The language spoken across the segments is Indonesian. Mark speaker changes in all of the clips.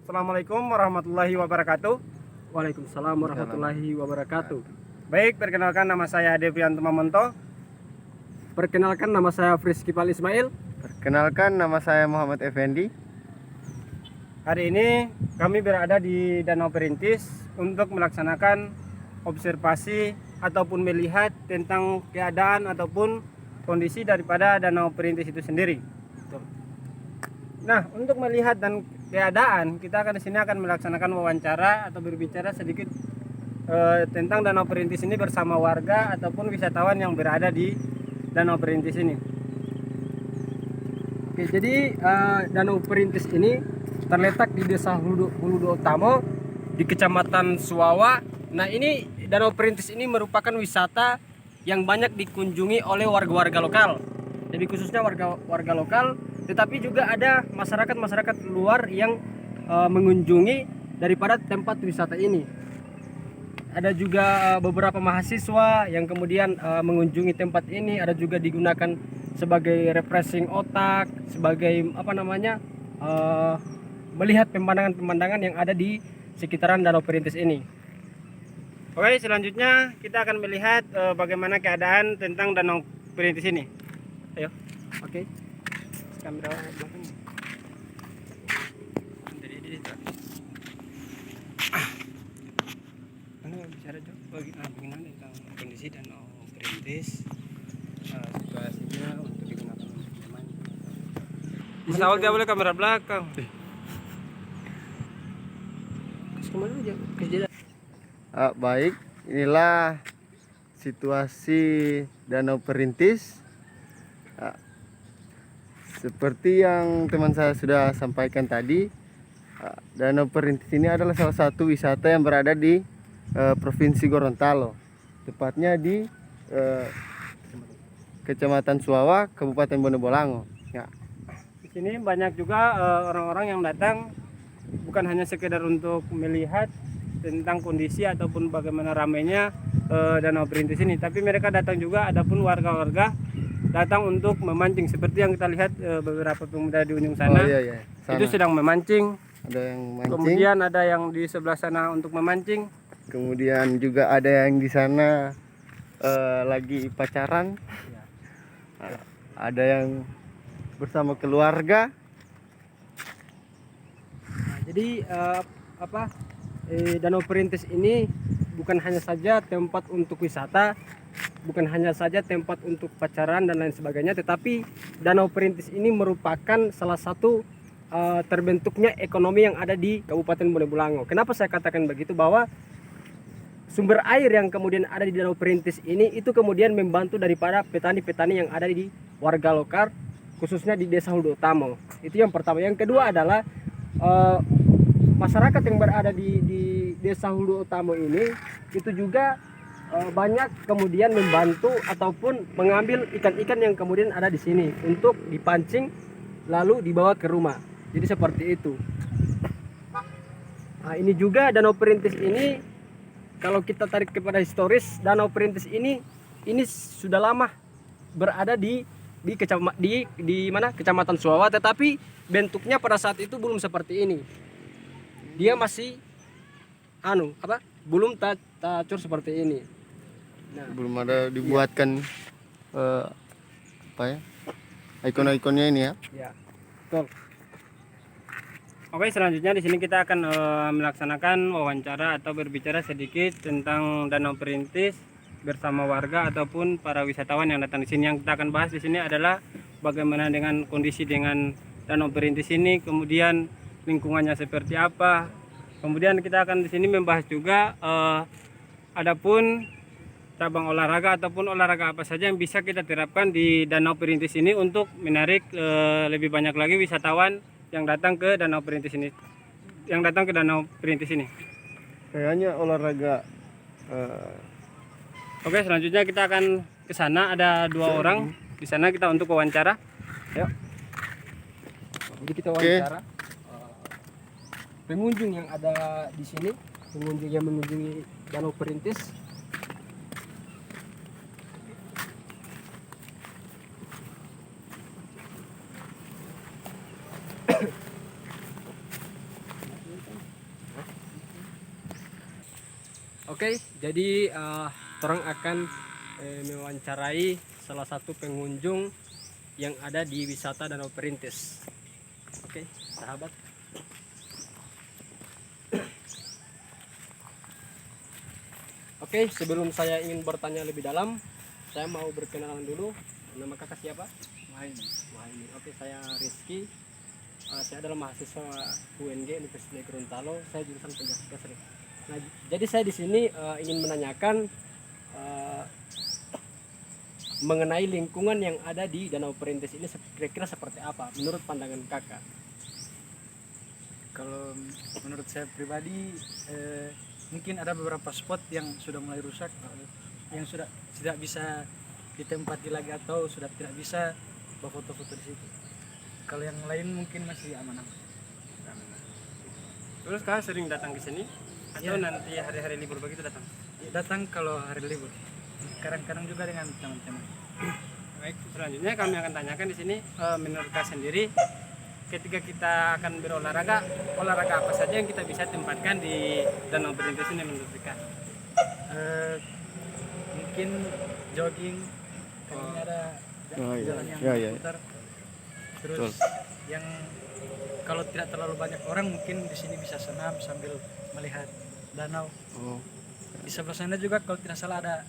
Speaker 1: Assalamualaikum warahmatullahi wabarakatuh.
Speaker 2: Waalaikumsalam warahmatullahi wabarakatuh.
Speaker 1: Baik, perkenalkan nama saya Devianto Mamonto.
Speaker 2: Perkenalkan nama saya Frizky Pal Ismail.
Speaker 3: Perkenalkan nama saya Muhammad Effendi.
Speaker 1: Hari ini kami berada di Danau Perintis untuk melaksanakan observasi ataupun melihat tentang keadaan ataupun kondisi daripada Danau Perintis itu sendiri. Nah, untuk melihat dan keadaan, kita akan di sini akan melaksanakan wawancara atau berbicara sedikit tentang Danau Perintis ini bersama warga ataupun wisatawan yang berada di Danau Perintis ini.
Speaker 2: Oke, jadi Danau Perintis ini terletak di Desa Huludo Utama di Kecamatan Suwawa. Nah, ini Danau Perintis ini merupakan wisata yang banyak dikunjungi oleh warga-warga lokal. Lebih khususnya warga lokal, tetapi juga ada masyarakat luar yang mengunjungi daripada tempat wisata ini. Ada juga beberapa mahasiswa yang kemudian mengunjungi tempat ini. Ada juga digunakan sebagai refreshing otak, sebagai melihat pemandangan-pemandangan yang ada di sekitaran Danau Perintis ini.
Speaker 1: Oke, selanjutnya kita akan melihat bagaimana keadaan tentang Danau Perintis ini. Ayo.
Speaker 2: Oke.
Speaker 1: Kamera belakang. Mana bicara bagaimana tentang kondisi Danau Perintis, situasinya untuk digunakan untuk memancing. Bisa awal tidak boleh kamera belakang.
Speaker 2: Kemana aja?
Speaker 3: Baik, inilah situasi Danau Perintis. Seperti yang teman saya sudah sampaikan tadi, Danau Perintis ini adalah salah satu wisata yang berada di Provinsi Gorontalo, tepatnya di Kecamatan Suwawa, Kabupaten Bonobolango. Ya.
Speaker 1: Di sini banyak juga orang-orang yang datang bukan hanya sekedar untuk melihat tentang kondisi ataupun bagaimana ramainya Danau Perintis ini, tapi mereka datang juga, adapun warga-warga datang untuk memancing seperti yang kita lihat beberapa pemuda di ujung sana.
Speaker 3: Iya. Sana.
Speaker 1: Itu sedang memancing.
Speaker 3: Ada yang mancing.
Speaker 1: Kemudian ada yang di sebelah sana untuk memancing.
Speaker 3: Kemudian juga ada yang di sana lagi pacaran. Ada yang bersama keluarga.
Speaker 2: Nah, jadi Danau Perintis ini bukan hanya saja tempat untuk wisata, bukan hanya saja tempat untuk pacaran dan lain sebagainya, tetapi Danau Perintis ini merupakan salah satu terbentuknya ekonomi yang ada di Kabupaten Bonobolango. Kenapa saya katakan begitu? Bahwa sumber air yang kemudian ada di Danau Perintis ini itu kemudian membantu daripada petani-petani yang ada di warga lokal, khususnya di Desa Huludo Utama. Itu yang pertama. Yang kedua adalah masyarakat yang berada di Desa Huludo Utama ini itu juga banyak kemudian membantu ataupun mengambil ikan-ikan yang kemudian ada di sini untuk dipancing lalu dibawa ke rumah. Jadi seperti itu. Nah, ini juga Danau Perintis ini, kalau kita tarik kepada historis, Danau Perintis ini sudah lama berada di Kecamatan Suwawa, tetapi bentuknya pada saat itu belum seperti ini. Dia masih belum tacur seperti ini. Nah,
Speaker 3: Belum ada dibuatkan ikon-ikonnya ini ya.
Speaker 2: ya, betul.
Speaker 1: Oke, selanjutnya di sini kita akan melaksanakan wawancara atau berbicara sedikit tentang Danau Perintis bersama warga ataupun para wisatawan yang datang di sini. Yang kita akan bahas di sini adalah bagaimana dengan kondisi dengan Danau Perintis ini, kemudian lingkungannya seperti apa. Kemudian kita akan di sini membahas juga adapun cabang olahraga ataupun olahraga apa saja yang bisa kita terapkan di Danau Perintis ini untuk menarik lebih banyak lagi wisatawan yang datang ke Danau Perintis ini.
Speaker 3: Kayaknya olahraga.
Speaker 1: Oke, selanjutnya kita akan ke sana, ada 2 orang di sana kita untuk wawancara. Ayo.
Speaker 2: Jadi kita wawancara pengunjung yang ada di sini, pengunjung yang mengunjungi Danau Perintis. Oke, jadi orang akan mewawancarai salah satu pengunjung yang ada di wisata Danau Perintis. Oke, sahabat. Oke, sebelum saya ingin bertanya lebih dalam, saya mau berkenalan dulu. Nama kakak siapa? Maini. Oke, saya Rizky. Saya adalah mahasiswa UNG Universitas Gorontalo. Saya jurusan penjahit listrik. Nah, jadi saya di sini ingin menanyakan mengenai lingkungan yang ada di Danau Perintis ini kira-kira seperti apa menurut pandangan kakak?
Speaker 4: Kalau menurut saya pribadi mungkin ada beberapa spot yang sudah mulai rusak, yang sudah tidak bisa ditempati lagi atau sudah tidak bisa berfoto-foto di situ. Kalau yang lain mungkin masih aman-aman.
Speaker 1: Terus kak sering datang ke sini atau
Speaker 4: Ya.
Speaker 1: nanti hari-hari libur begitu datang?
Speaker 4: Datang kalau hari libur. Kadang-kadang juga dengan teman-teman.
Speaker 1: Baik, selanjutnya kami akan tanyakan di sini menurut kak sendiri, ketika kita akan berolahraga, olahraga apa saja yang kita bisa tempatkan di Danau Perintis ini menurut kak?
Speaker 4: Mungkin jogging, kan ini ada
Speaker 3: Oh, iya.
Speaker 4: jalan yang
Speaker 3: Ya, ya.
Speaker 4: putar. Terus
Speaker 3: Betul.
Speaker 4: yang kalau tidak terlalu banyak orang mungkin di sini bisa senam sambil melihat danau.
Speaker 3: Oh.
Speaker 4: Di sebelah sana juga kalau tidak salah ada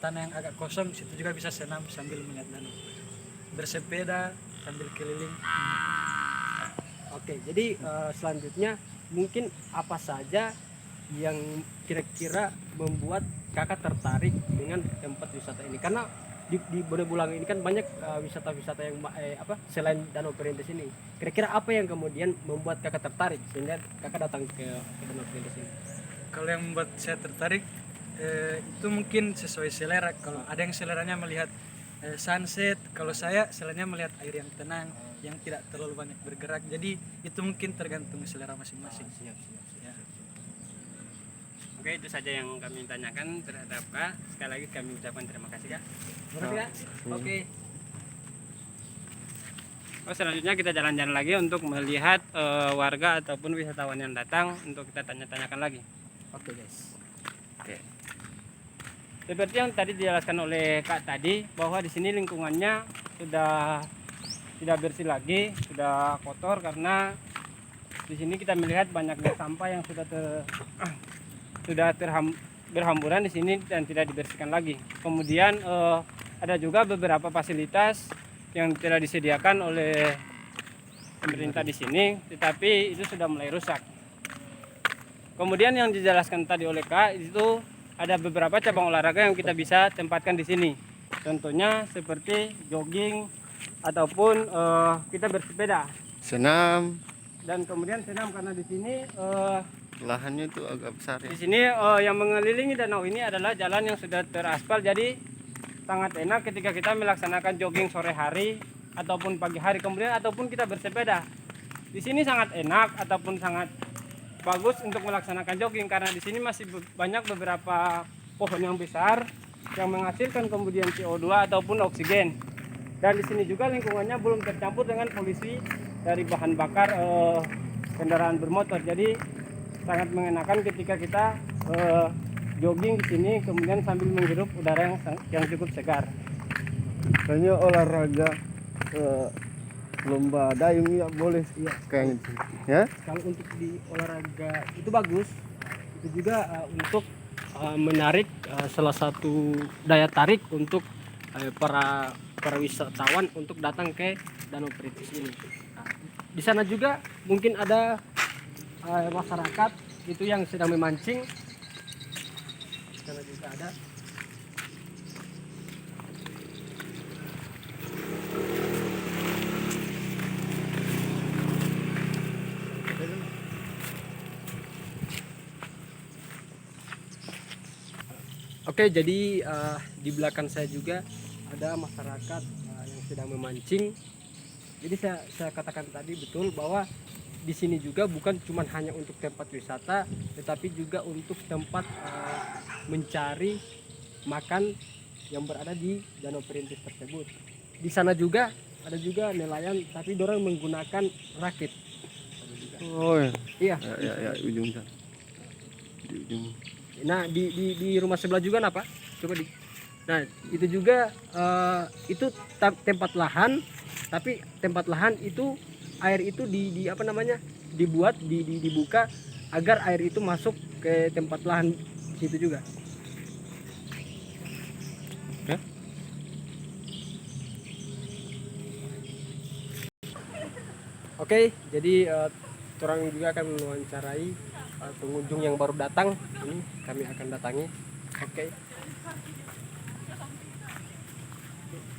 Speaker 4: tanah yang agak kosong, situ juga bisa senam sambil melihat danau. Bersepeda sambil keliling.
Speaker 2: Oke, jadi selanjutnya mungkin apa saja yang kira-kira membuat kakak tertarik dengan tempat wisata ini? Karena di Bonebulang ini kan banyak wisata-wisata yang selain Danau Perintis ini. Kira-kira apa yang kemudian membuat kakak tertarik sehingga kakak datang ke Danau Perintis ini?
Speaker 4: Kalau yang membuat saya tertarik itu mungkin sesuai selera. Kalau ada yang seleranya melihat sunset, kalau saya seleranya melihat air yang tenang, yang tidak terlalu banyak bergerak. Jadi itu mungkin tergantung selera masing-masing. Ya.
Speaker 1: Oke, itu saja yang kami tanyakan terhadap kak. Sekali lagi kami ucapkan terima kasih kak.
Speaker 2: Berarti Kak? Oke.
Speaker 1: Oh, selanjutnya kita jalan-jalan lagi untuk melihat warga ataupun wisatawan yang datang untuk kita tanya-tanyakan lagi.
Speaker 2: Oke, guys.
Speaker 1: Oke. Seperti yang tadi dijelaskan oleh Kak tadi, bahwa di sini lingkungannya sudah tidak bersih lagi, sudah kotor karena di sini kita melihat banyaknya sampah yang sudah berhamburan di sini dan tidak dibersihkan lagi. Kemudian ada juga beberapa fasilitas yang telah disediakan oleh pemerintah di sini, tetapi itu sudah mulai rusak. Kemudian yang dijelaskan tadi oleh Kak itu ada beberapa cabang olahraga yang kita bisa tempatkan di sini. Contohnya seperti jogging ataupun kita bersepeda.
Speaker 3: Senam,
Speaker 1: Dan kemudian senam karena di sini
Speaker 3: lahannya itu agak besar ya.
Speaker 1: di sini yang mengelilingi danau ini adalah jalan yang sudah teraspal, jadi sangat enak ketika kita melaksanakan jogging sore hari ataupun pagi hari, kemudian ataupun kita bersepeda. Di sini sangat enak ataupun sangat bagus untuk melaksanakan jogging karena di sini masih banyak beberapa pohon yang besar yang menghasilkan kemudian CO2 ataupun oksigen. Dan di sini juga lingkungannya belum tercampur dengan polusi dari bahan bakar kendaraan bermotor. Jadi sangat mengenakan ketika kita jogging di sini kemudian sambil menghirup udara yang cukup segar.
Speaker 3: Kayaknya olahraga lomba dayung ya boleh
Speaker 2: Iya.
Speaker 3: kayaknya di sini. Ya?
Speaker 2: Kalau untuk di olahraga itu bagus. Itu juga untuk menarik salah satu daya tarik untuk para wisatawan untuk datang ke Danau Perintis ini. Nah, di sana juga mungkin ada masyarakat itu yang sedang memancing. Di sana juga ada. Oke, jadi di belakang saya juga ada masyarakat yang sedang memancing. Jadi saya katakan tadi betul bahwa di sini juga bukan cuma hanya untuk tempat wisata, tetapi juga untuk tempat mencari makan yang berada di Danau Perintis tersebut. Di sana juga ada juga nelayan, tapi dorang menggunakan rakit.
Speaker 3: Oh ya.
Speaker 2: Iya.
Speaker 3: Ya, ujung sana. Di ujung.
Speaker 2: Nah di rumah sebelah juga apa? Coba di. Nah itu juga itu tempat lahan, tapi tempat lahan itu air itu di apa namanya dibuat dibuka agar air itu masuk ke tempat lahan situ juga. Oke, jadi orang juga akan mewawancarai pengunjung yang baru datang. Ini kami akan datangi. Oke.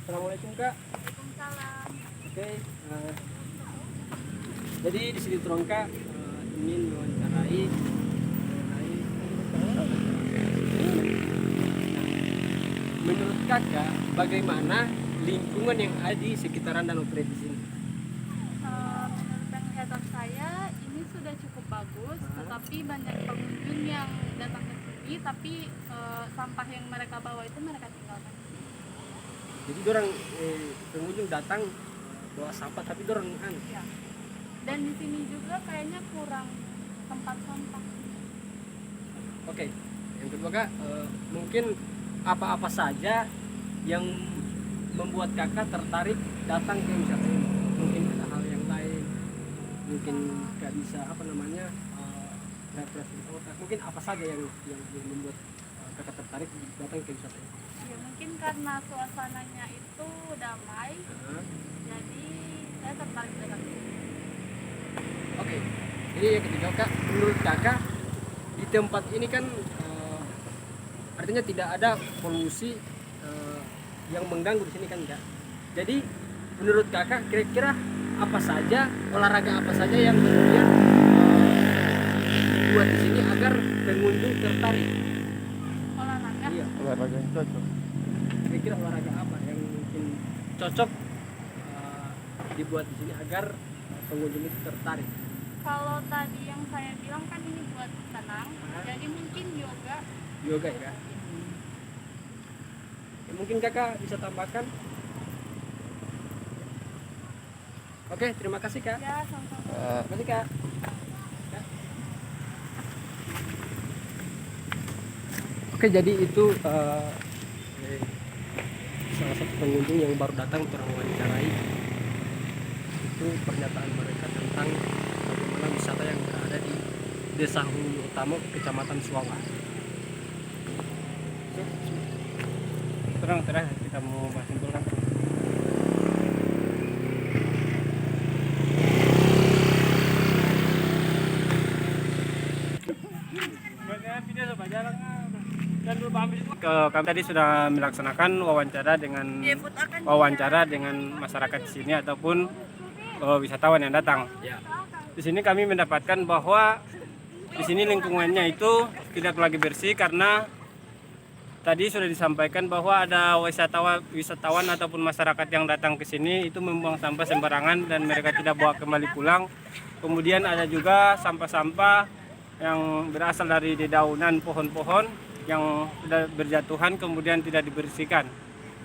Speaker 2: Assalamualaikum Kak.
Speaker 5: Waalaikumsalam.
Speaker 2: Oke. Jadi di sini Turun Kak ingin mewawancarai menurut Kakak bagaimana lingkungan yang ada di sekitaran Danau Perintis ini?
Speaker 5: Menurut penglihatan saya ini sudah cukup bagus, tetapi banyak pengunjung yang datang ke sini, tapi sampah yang mereka bawa itu mereka tinggalkan.
Speaker 2: Jadi orang pengunjung datang bawa sampah tapi orang
Speaker 5: Ya. Dan di sini juga kayaknya kurang tempat sampah.
Speaker 2: Oke. Yang kedua Kak, mungkin apa-apa saja yang membuat Kakak tertarik datang ke wisata ini? Mungkin ada hal yang lain, mungkin nggak bisa apa namanya rekreasi di kota. Mungkin apa saja yang membuat Kakak tertarik datang ke wisata ini?
Speaker 5: Ya mungkin karena suasananya itu damai, jadi saya tertarik datang ke sini.
Speaker 2: Oke. Jadi yang ketiga Kak, menurut Kakak di tempat ini kan artinya tidak ada polusi yang mengganggu di sini kan enggak. Jadi menurut Kakak kira-kira apa saja olahraga apa saja yang kemudian dibuat di sini agar pengunjung tertarik?
Speaker 5: Olahraga.
Speaker 2: Iya.
Speaker 3: Olahraga yang cocok.
Speaker 2: Kira-kira olahraga apa yang mungkin cocok dibuat di sini agar pengunjung itu tertarik?
Speaker 5: Kalau tadi yang saya bilang kan ini buat senang, jadi mungkin yoga.
Speaker 2: Yoga ya. Ya, mungkin Kakak bisa tambahkan. Oke, terima kasih Kak.
Speaker 5: Ya, sama-sama.
Speaker 2: Terima kasih Kak. Ya. Oke, jadi itu salah satu pengunjung yang baru datang terwawancarai. Itu pernyataan mereka tentang bagaimana wisata yang berada di Desa Hulu Utama, Kecamatan Suwawa.
Speaker 1: Terang kita mau bahas simpulkan. Kami tadi sudah melaksanakan wawancara dengan masyarakat di sini ataupun wisatawan yang datang.
Speaker 2: Ya.
Speaker 1: Di sini kami mendapatkan bahwa di sini lingkungannya itu tidak lagi bersih karena tadi sudah disampaikan bahwa ada wisatawan ataupun masyarakat yang datang ke sini itu membuang sampah sembarangan dan mereka tidak bawa kembali pulang. Kemudian ada juga sampah-sampah yang berasal dari dedaunan pohon-pohon yang sudah berjatuhan kemudian tidak dibersihkan.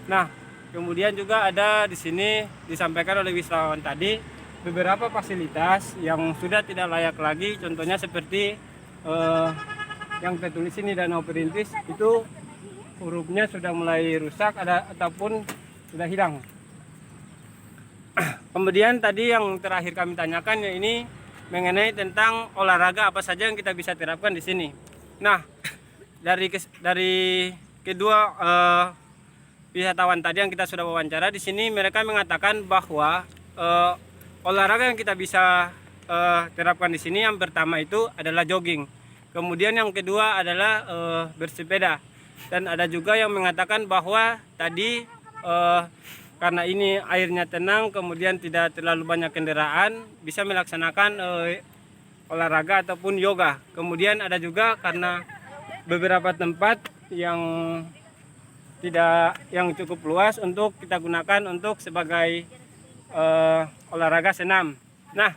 Speaker 1: Nah, kemudian juga ada di sini disampaikan oleh wisatawan tadi beberapa fasilitas yang sudah tidak layak lagi, contohnya seperti yang tertulis ini Danau Perintis itu hurufnya sudah mulai rusak ataupun sudah hilang. Kemudian tadi yang terakhir kami tanyakan ya ini mengenai tentang olahraga apa saja yang kita bisa terapkan di sini. Nah, dari kedua wisatawan tadi yang kita sudah wawancara di sini mereka mengatakan bahwa olahraga yang kita bisa terapkan di sini yang pertama itu adalah jogging. Kemudian yang kedua adalah bersepeda. Dan ada juga yang mengatakan bahwa tadi karena ini airnya tenang kemudian tidak terlalu banyak kendaraan bisa melaksanakan olahraga ataupun yoga. Kemudian ada juga karena beberapa tempat yang cukup luas untuk kita gunakan untuk sebagai olahraga senam. Nah,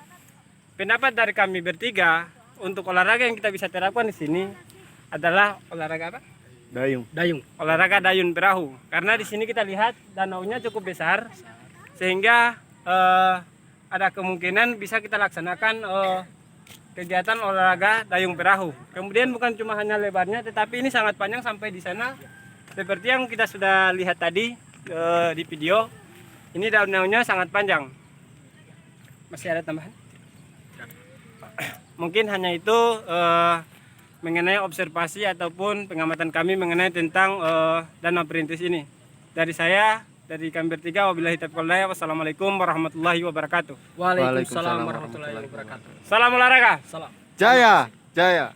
Speaker 1: pendapat dari kami bertiga untuk olahraga yang kita bisa terapkan di sini adalah olahraga apa?
Speaker 3: Dayung.
Speaker 1: Olahraga dayun perahu. Karena di sini kita lihat danaunya cukup besar sehingga ada kemungkinan bisa kita laksanakan kegiatan olahraga dayung perahu. Kemudian bukan cuma hanya lebarnya, tetapi ini sangat panjang sampai di sana. Seperti yang kita sudah lihat tadi di video, ini daun-daunnya sangat panjang. Masih ada tambahan? Mungkin hanya itu mengenai observasi ataupun pengamatan kami mengenai tentang Danau Perintis ini. Dari saya, dari kami bertiga, wabillahi taufiq wal hidayah. Wassalamualaikum warahmatullahi wabarakatuh.
Speaker 2: Waalaikumsalam warahmatullahi wabarakatuh.
Speaker 1: Salam olahraga.
Speaker 2: Salam.
Speaker 3: Jaya, jaya.